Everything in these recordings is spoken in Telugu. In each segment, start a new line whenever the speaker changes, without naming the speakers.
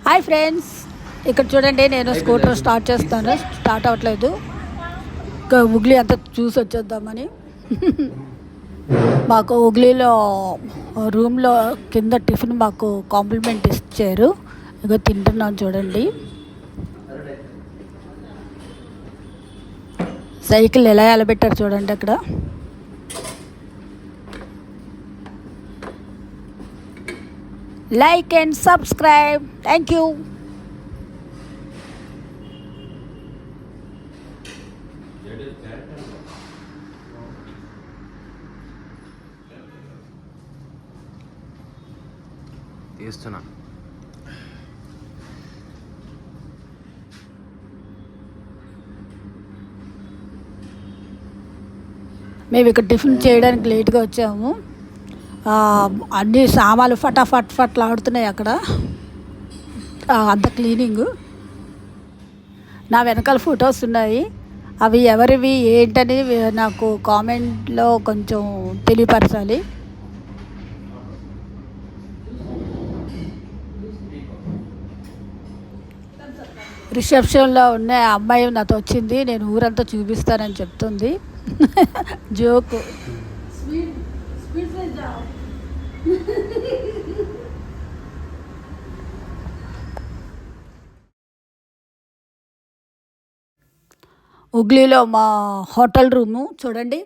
హాయ్ ఫ్రెండ్స్, ఇక్కడ చూడండి. నేను స్కూటర్ స్టార్ట్ చేస్తాను, స్టార్ట్ అవ్వట్లేదు. ఇంకా హుగ్లీ అంతా చూసి వచ్చేద్దామని మాకు హుగ్లీలో రూమ్లో కింద టిఫిన్ మాకు కాంప్లిమెంట్ ఇచ్చారు. ఇక తింటున్నాను చూడండి. సైకిల్ ఎలా ఎలబెట్టారు చూడండి అక్కడ. Like and subscribe. Thank you.
తీస్తున్నా.
మేము ఇక్కడ టిఫిన్ చేయడానికి లేట్గా వచ్చాము. అన్ని సామాన్లు ఫటాఫట్ ఆడుతున్నాయి అక్కడ. అంత క్లీనింగ్. నా వెనకాల ఫొటోస్ ఉన్నాయి. అవి ఎవరివి ఏంటని నాకు కామెంట్లో కొంచెం తెలియపరచాలి. రిసెప్షన్లో ఉన్న అమ్మాయి నాతో వచ్చింది. నేను ఊరంతా చూపిస్తానని చెప్తుంది. జోకు. హుగ్లీలో మా హోటల్ రూము చూడండి.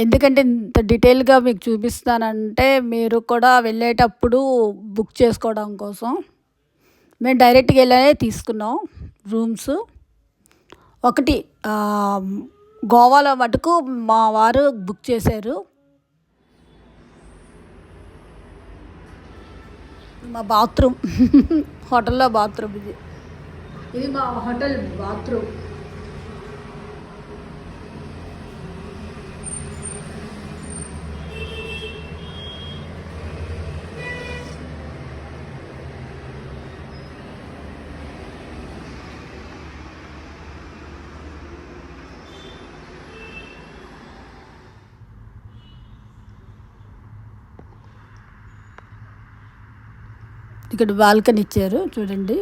ఎందుకంటే ఇంత డీటెయిల్గా మీకు చూపిస్తానంటే మీరు కూడా వెళ్ళేటప్పుడు బుక్ చేసుకోవడం కోసం. మేము డైరెక్ట్గా వెళ్ళానే తీసుకున్నాం రూమ్స్. ఒకటి గోవాలో మటుకు మా వారు బుక్ చేశారు. మా బాత్రూమ్ హోటల్లో బాత్రూమ్ ఇది మా హోటల్ బాత్రూమ్. ఇక్కడ బాల్కనీ ఇచ్చారు చూడండి.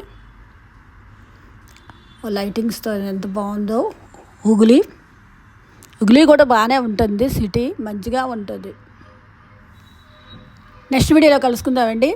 లైటింగ్స్తో ఎంత బాగుందో. హుగ్లీ కూడా బాగానే ఉంటుంది. సిటీ మంచిగా ఉంటుంది. నెక్స్ట్ వీడియోలో కలుసుకుందామండి.